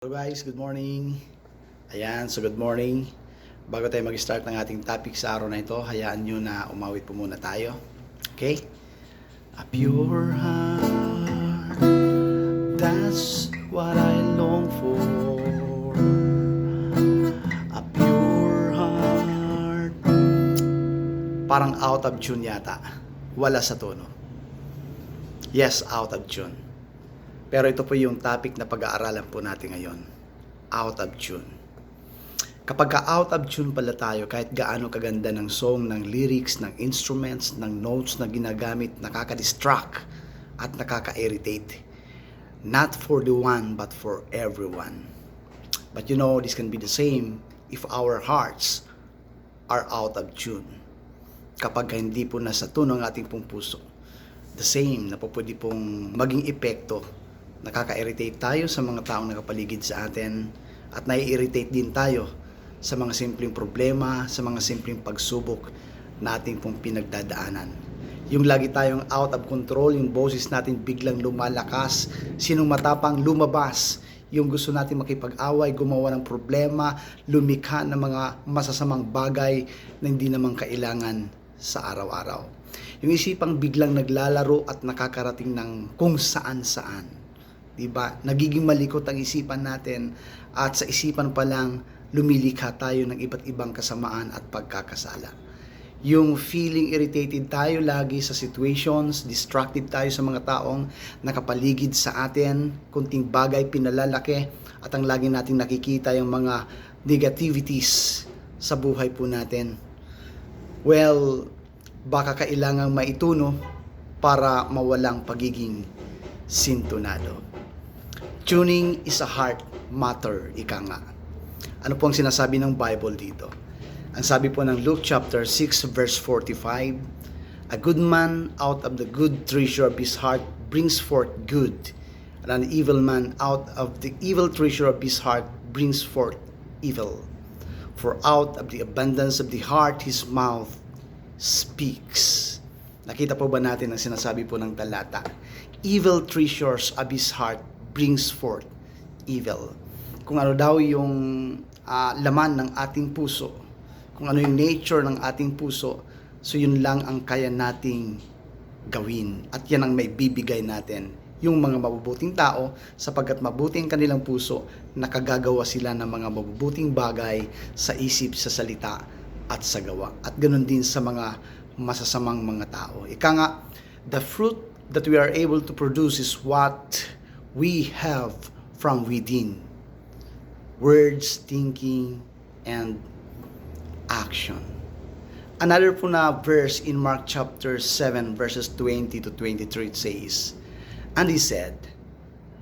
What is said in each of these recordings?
Hello guys, good morning. Ayan, so good morning. Bago tayo mag-start ng ating topic sa araw na ito, hayaan nyo na umawit po muna tayo. Okay? A pure heart, that's what I long for. A pure heart. Parang out of tune yata. Wala sa tono. Yes, out of tune. Pero ito po yung topic na pag-aaralan po natin ngayon. Out of tune. Kapag out of tune pala tayo, kahit gaano kaganda ng song, ng lyrics, ng instruments, ng notes na ginagamit, nakaka-distract at nakaka-irritate. Not for the one, but for everyone. But you know, this can be the same if our hearts are out of tune. Kapag hindi po nasa tuno ang ating pong puso. The same na po pwede pong maging epekto. Nakaka-irritate tayo sa mga taong nakapaligid sa atin at nai-irritate din tayo sa mga simpleng problema, sa mga simpleng pagsubok na ating pong pinagdadaanan. Yung lagi tayong out of control, yung boses natin biglang lumalakas, sinong matapang lumabas, yung gusto natin makipag-away, gumawa ng problema, lumikha ng mga masasamang bagay na hindi naman kailangan sa araw-araw. Yung isipang biglang naglalaro at nakakarating ng kung saan-saan. Diba? Nagiging malikot ang isipan natin at sa isipan pa lang lumilikha tayo ng iba't ibang kasamaan at pagkakasala. Yung feeling irritated tayo lagi sa situations, distracted tayo sa mga taong nakapaligid sa atin, kunting bagay pinalalaki at ang lagi nating nakikita yung mga negativities sa buhay po natin. Well, baka kailangang maituno para mawalang pagiging sintonado. Tuning is a heart matter, ika nga. Ano po ang sinasabi ng Bible dito? Ang sabi po ng Luke chapter 6 verse 45, a good man out of the good treasure of his heart brings forth good, and an evil man out of the evil treasure of his heart brings forth evil. For out of the abundance of the heart his mouth speaks. Nakita po ba natin ang sinasabi po ng talata? Evil treasures of his heart brings forth evil. Kung ano daw yung laman ng ating puso, kung ano yung nature ng ating puso, so yun lang ang kaya nating gawin. At yan ang may bibigay natin. Yung mga mabubuting tao, sapagkat mabuting kanilang puso, nakagagawa sila ng mga mabubuting bagay sa isip, sa salita, at sa gawa. At ganun din sa mga masasamang mga tao. Ika nga, the fruit that we are able to produce is what we have from within. Words, thinking, and action. Another po na verse in Mark chapter 7 verses 20 to 23 it says, and he said,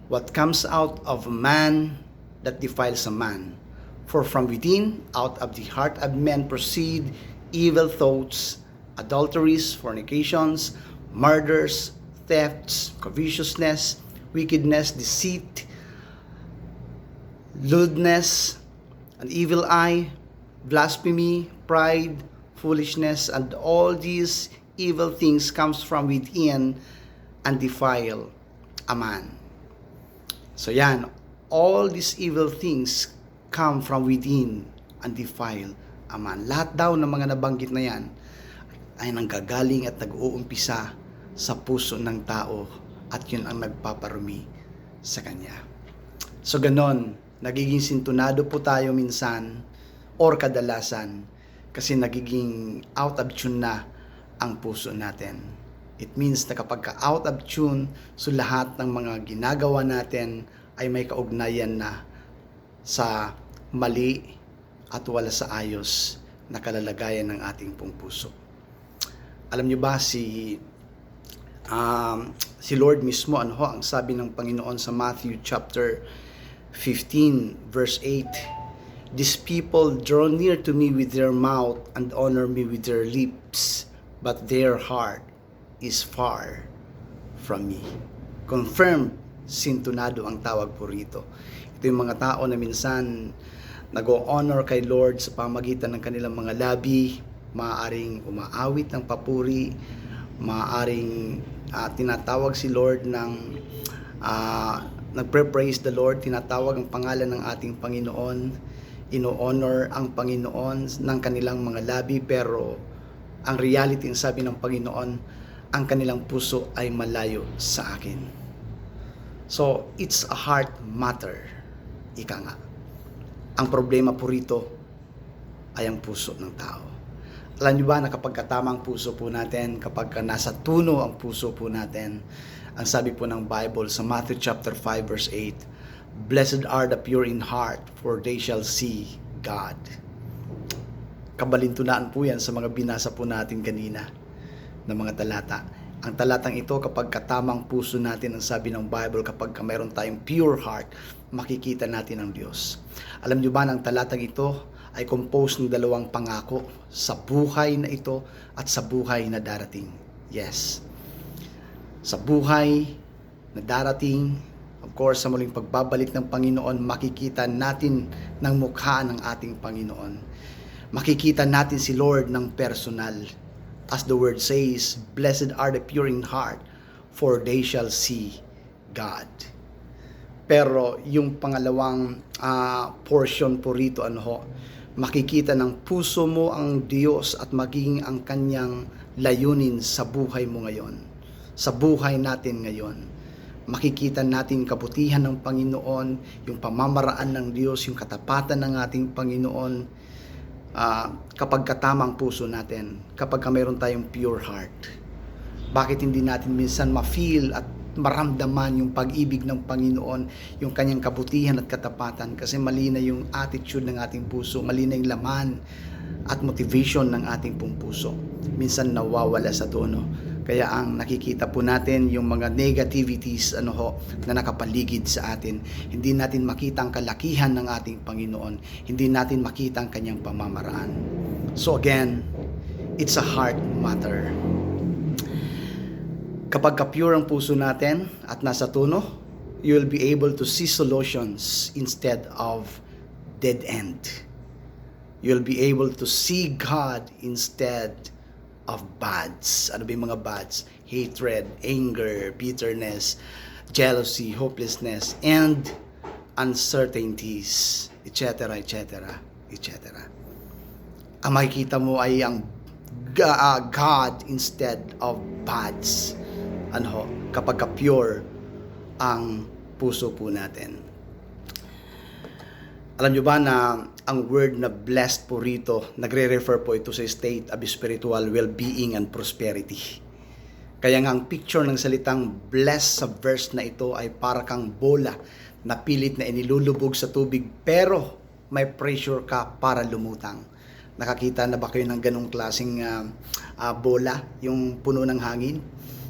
what comes out of a man that defiles a man? For from within, out of the heart of men proceed evil thoughts, adulteries, fornications, murders, thefts, covetousness, wickedness, deceit, lewdness, an evil eye, blasphemy, pride, foolishness, and all these evil things comes from within and defile a man. So yan, all these evil things come from within and defile a man. Lahat daw ng mga nabanggit na yan ay nanggagaling at nag-uumpisa sa puso ng tao at yun ang nagpaparumi sa kanya. So ganon, nagiging sintonado po tayo minsan or kadalasan kasi nagiging out of tune na ang puso natin. It means na kapag out of tune, so lahat ng mga ginagawa natin ay may kaugnayan na sa mali at wala sa ayos na kalalagayan ng ating pong puso. Alam niyo ba si Lord mismo, ang sabi ng Panginoon sa Matthew chapter 15 verse 8, these people draw near to me with their mouth and honor me with their lips, but their heart is far from me. Confirmed, sintonado ang tawag po rito. Ito yung mga tao na minsan nag-honor kay Lord sa pamagitan ng kanilang mga labi, maaaring umaawit ng papuri, maaaring tinatawag si Lord ng nagpre-praise the Lord, tinatawag ang pangalan ng ating Panginoon, ino-honor ang Panginoon ng kanilang mga labi, pero ang reality, ang sabi ng Panginoon, ang kanilang puso ay malayo sa akin. So, it's a heart matter. Ika nga. Ang problema po rito ay ang puso ng tao. Alam niyo ba na kapag katama ang puso po natin, kapag nasa tuno ang puso po natin, ang sabi po ng Bible sa Matthew chapter 5 verse 8, "Blessed are the pure in heart, for they shall see God." Kabalintunaan po yan sa mga binasa po natin kanina na mga talata. Ang talatang ito, kapag katamang puso natin, ang sabi ng Bible, kapag mayroon tayong pure heart, makikita natin ang Diyos. Alam niyo ba na ang talatang ito ay composed ng dalawang pangako sa buhay na ito at sa buhay na darating. Yes. Sa buhay na darating, of course, sa muling pagbabalik ng Panginoon, makikita natin ng mukha ng ating Panginoon. Makikita natin si Lord ng personal. As the word says, "Blessed are the pure in heart, for they shall see God." Pero yung pangalawang portion po rito, makikita ng puso mo ang Diyos at magiging ang kanyang layunin sa buhay mo ngayon. Sa buhay natin ngayon. Makikita natin kabutihan ng Panginoon, yung pamamaraan ng Diyos, yung katapatan ng ating Panginoon, kapag katamang puso natin, kapag mayroon tayong pure heart. Bakit hindi natin minsan ma-feel at maramdaman yung pag-ibig ng Panginoon, yung kanyang kabutihan at katapatan, kasi mali na yung attitude ng ating puso, mali na yung laman at motivation ng ating pong puso. Minsan nawawala sa tono. Kaya ang nakikita po natin yung mga negativities na nakapaligid sa atin. Hindi natin makita ang kalakihan ng ating Panginoon. Hindi natin makita ang kanyang pamamaraan. So again, it's a heart matter. Kapag ka-pure ang puso natin at nasa tono, you will be able to see solutions instead of dead end. You'll be able to see God instead of bads. Ano ba yung mga bads? Hatred, anger, bitterness, jealousy, hopelessness, and uncertainties, etc., etc., etc. Ang makikita mo ay ang God instead of bads. Kapag ka-pure ang puso po natin. Alam nyo ba na ang word na blessed po rito, nagre-refer po ito sa state of spiritual well-being and prosperity. Kaya nga ang picture ng salitang blessed sa verse na ito ay para kang bola na pilit na inilulubog sa tubig, pero may pressure ka para lumutang. Nakakita na ba kayo ng ganong klaseng bola, yung puno ng hangin?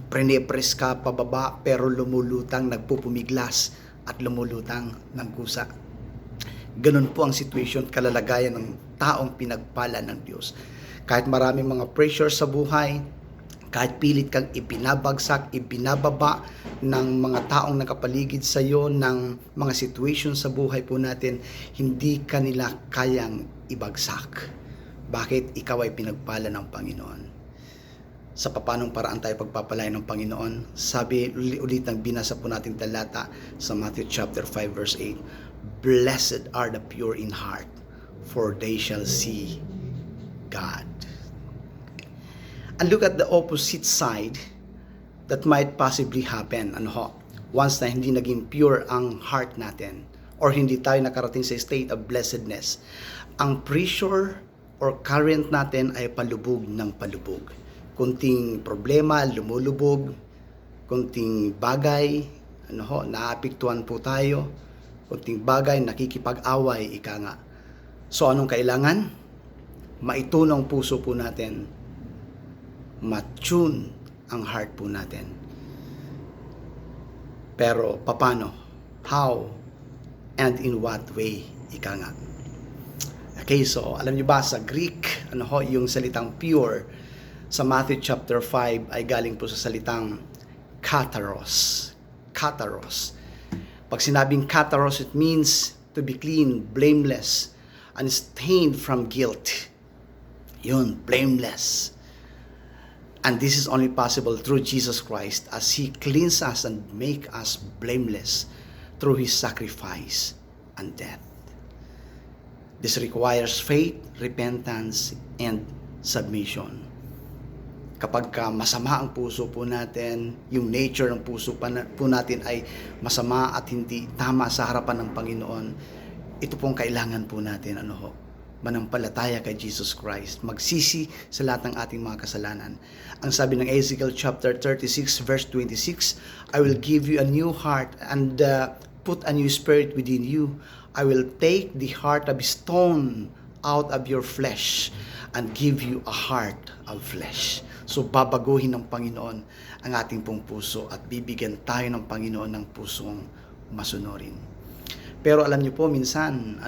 Pre-press ka pababa pero lumulutang, nagpupumiglas at lumulutang ng kusa. Ganun po ang situation, kalalagayan ng taong pinagpala ng Diyos. Kahit maraming mga pressure sa buhay, kahit pilit kang ipinabagsak, ibinababa ng mga taong nakapaligid sa iyo, ng mga situation sa buhay po natin, hindi kanila kayang ibagsak. Bakit? Ikaw ay pinagpala ng Panginoon. Sa papanong paraan tayo pagpapalain ng Panginoon? Sabi ulit ng binasa po nating talata sa Matthew chapter 5 verse 8, "Blessed are the pure in heart, for they shall see God." And look at the opposite side that might possibly happen. Once na hindi naging pure ang heart natin, or hindi tayo nakarating sa state of blessedness, ang pressure or current natin ay palubog ng palubog. Kunting problema, lumulubog. Kunting bagay, naapektuhan po tayo. Kunting bagay, nakikipag-away, ika nga. So anong kailangan? Maitunong puso po natin. Ma-tune ang heart po natin. Pero paano? How? And in what way? Ika nga. Okay, so alam niyo ba sa Greek, yung salitang pure sa Matthew chapter 5 ay galing po sa salitang kataros. Kataros. Pag sinabing kataros, it means to be clean, blameless, unstained from guilt. Yun, blameless. And this is only possible through Jesus Christ as He cleans us and make us blameless through His sacrifice and death. This requires faith, repentance, and submission. Kapag masama ang puso po natin, yung nature ng puso po natin ay masama at hindi tama sa harapan ng Panginoon, ito pong kailangan po natin, manampalataya kay Jesus Christ, magsisi sa lahat ng ating mga kasalanan. Ang sabi ng Ezekiel chapter 36 verse 26, I will give you a new heart and put a new spirit within you. I will take the heart of stone out of your flesh and give you a heart of flesh. So babaguhin ng Panginoon ang ating pong puso at bibigyan tayo ng Panginoon ng pusong masunurin. Pero alam niyo po, minsan,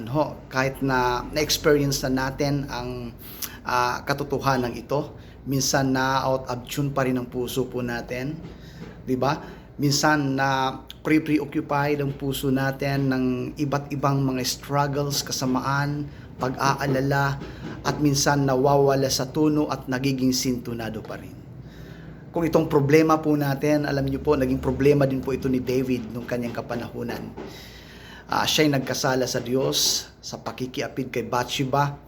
kahit na na-experience na natin ang katotohanan ito, minsan na out of tune pa rin ang puso po natin, di ba? Minsan na preoccupied ang puso natin ng iba't ibang mga struggles, kasamaan, pag-aalala, at minsan nawawala sa tono at nagiging sintunado pa rin. Kung itong problema po natin, alam niyo po, naging problema din po ito ni David nung kanyang kapanahunan. Siya'y nagkasala sa Diyos sa pakikiapid kay Bathsheba.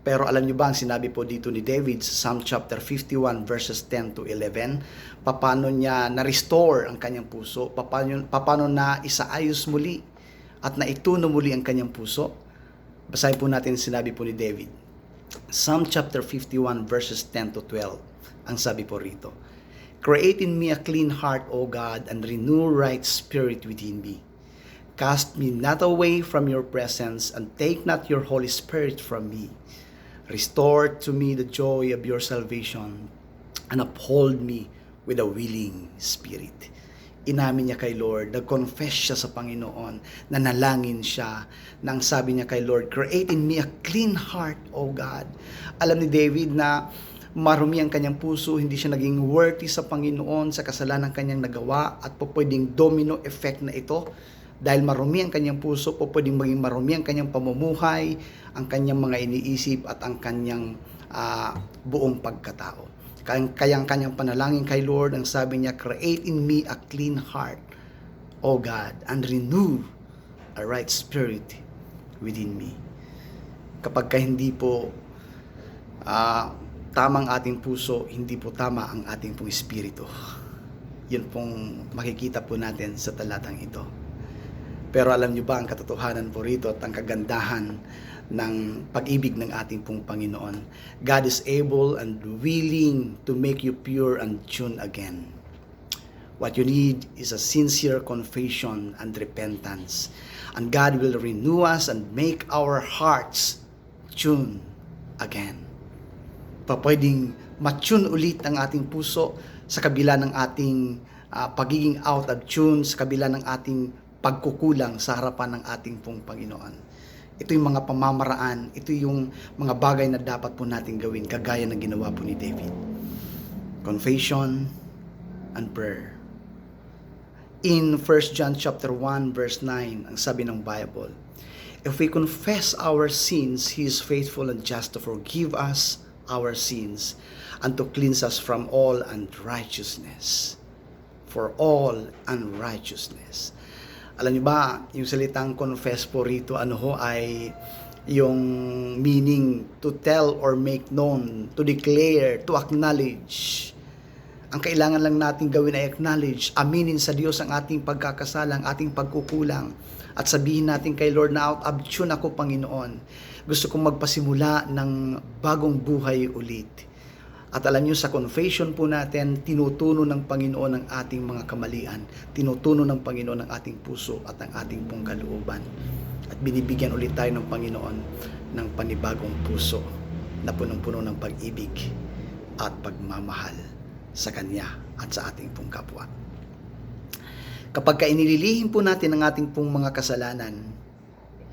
Pero alam niyo ba ang sinabi po dito ni David sa Psalm chapter 51 verses 10 to 11? Paano niya na-restore ang kanyang puso? Paano na isaayos muli at naituno muli ang kanyang puso? Basahin po natin ang sinabi po ni David. Psalm chapter 51 verses 10 to 12. Ang sabi po rito, Create in me a clean heart, O God, and renew right spirit within me. Cast me not away from your presence, and take not your Holy Spirit from me. Restore to me the joy of your salvation, and uphold me with a willing spirit. Inamin niya kay Lord, nag-confess siya sa Panginoon, nanalangin siya, nang sabi niya kay Lord, Create in me a clean heart, O God. Alam ni David na marumi ang kanyang puso, hindi siya naging worthy sa Panginoon sa kasalanan kanyang nagawa, at po pwedeng domino effect na ito. Dahil marumi ang kanyang puso, po pwedeng maging marumi ang kanyang pamumuhay, ang kanyang mga iniisip, at ang kanyang buong pagkatao. Kaya ang kanyang panalangin kay Lord, ang sabi niya, Create in me a clean heart, O God, and renew a right spirit within me. Kapag hindi po tamang ating puso, hindi po tama ang ating pong espiritu. Yun pong makikita po natin sa talatang ito. Pero alam niyo ba ang katotohanan po rito at ang kagandahan ng pag-ibig ng ating pong Panginoon? God is able and willing to make you pure and tune again. What you need is a sincere confession and repentance. And God will renew us and make our hearts tune again. Pwedeng matune ulit ang ating puso sa kabila ng ating pagiging out of tune, sa kabila ng ating pagkukulang sa harapan ng ating pong Panginoon. Ito yung mga pamamaraan, ito yung mga bagay na dapat po natin gawin, kagaya ng ginawa po ni David. Confession and prayer. In 1 John chapter 1 verse 9, ang sabi ng Bible, If we confess our sins, He is faithful and just to forgive us our sins and to cleanse us from all unrighteousness. For all unrighteousness. Alam niyo ba, yung salitang confess po rito, ay yung meaning to tell or make known, to declare, to acknowledge. Ang kailangan lang natin gawin ay acknowledge, aminin sa Diyos ang ating pagkakasala, ang ating pagkukulang, at sabihin natin kay Lord na out of tune ako, Panginoon. Gusto kong magpasimula ng bagong buhay ulit. At alam niyo, sa confession po natin, tinutuno ng Panginoon ang ating mga kamalian. Tinutuno ng Panginoon ang ating puso at ang ating pong kalooban. At binibigyan ulit tayo ng Panginoon ng panibagong puso na punong-puno ng pag-ibig at pagmamahal sa Kanya at sa ating pong kapwa. Kapag inililihim po natin ang ating pong mga kasalanan,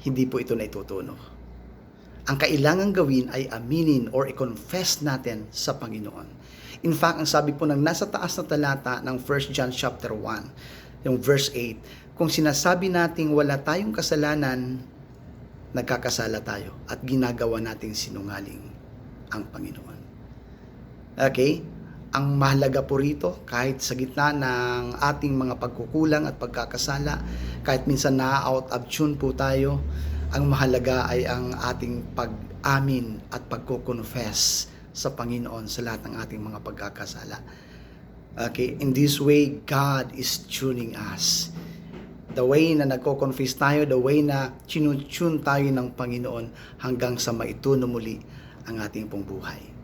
hindi po ito na itutuno. Ang kailangan gawin ay aminin or i-confess natin sa Panginoon. In fact, ang sabi po ng nasa taas na talata ng 1 John chapter 1, yung verse 8, kung sinasabi nating wala tayong kasalanan, nagkakasala tayo at ginagawa nating sinungaling ang Panginoon. Okay? Ang mahalaga po rito, kahit sa gitna ng ating mga pagkukulang at pagkakasala, kahit minsan na-out of tune po tayo, ang mahalaga ay ang ating pag-amin at pagko-confess sa Panginoon sa lahat ng ating mga pagkakasala. Okay, in this way, God is tuning us. The way na nagko-confess tayo, the way na tune tayo ng Panginoon hanggang sa maituno muli ang ating pong buhay.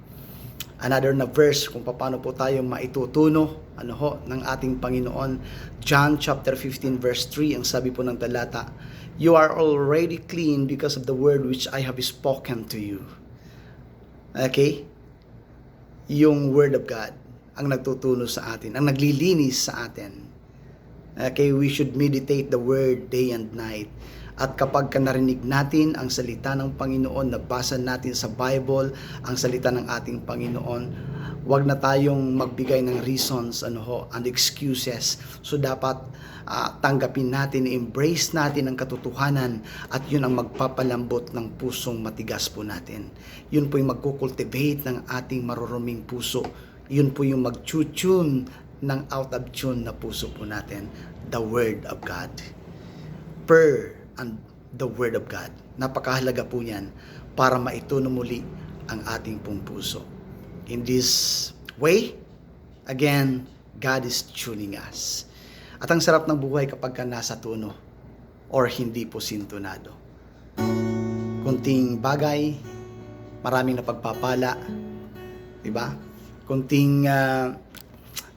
Another na verse kung paano po tayo maitutuno ng ating Panginoon. John chapter 15 verse 3, ang sabi po ng talata, "You are already clean because of the word which I have spoken to you." Okay? Yung word of God ang nagtutuno sa atin, ang naglilinis sa atin. Okay, we should meditate the word day and night. At kapag narinig natin ang salita ng Panginoon, nabasa natin sa Bible ang salita ng ating Panginoon, wag na tayong magbigay ng reasons and excuses. So dapat tanggapin natin, embrace natin ang katotohanan, at yun ang magpapalambot ng pusong matigas po natin. Yun po yung magkukultivate ng ating maruruming puso. Yun po yung mag-tune ng out of tune na puso po natin. The Word of God. And the Word of God. Napakahalaga po niyan para maituno muli ang ating pong puso. In this way, again, God is tuning us. At ang sarap ng buhay kapag ka nasa tuno or hindi po sintonado. Kunting bagay, maraming napagpapala, diba? Kunting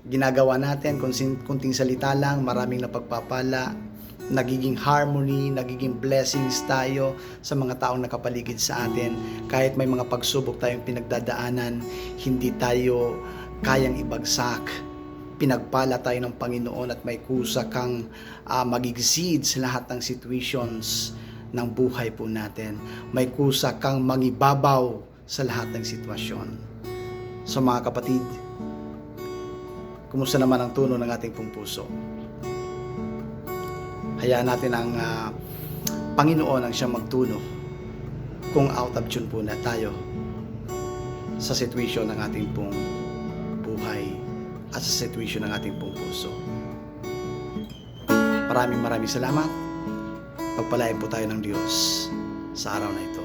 ginagawa natin, kunting salita lang, maraming napagpapala, nagiging harmony, nagiging blessings tayo sa mga taong nakapaligid sa atin. Kahit may mga pagsubok tayong pinagdadaanan, hindi tayo kayang ibagsak. Pinagpala tayo ng Panginoon at may kusa kang mag-exceed sa lahat ng situations ng buhay po natin. May kusa kang mangibabaw sa lahat ng sitwasyon. So mga kapatid, kumusta naman ang tuno ng ating pong puso? Hayaan natin ang Panginoon ang siyang magtuno kung out of tune po na tayo sa situation ng ating pong buhay at sa situation ng ating pong puso. Maraming salamat. Pagpalain po tayo ng Diyos sa araw na ito.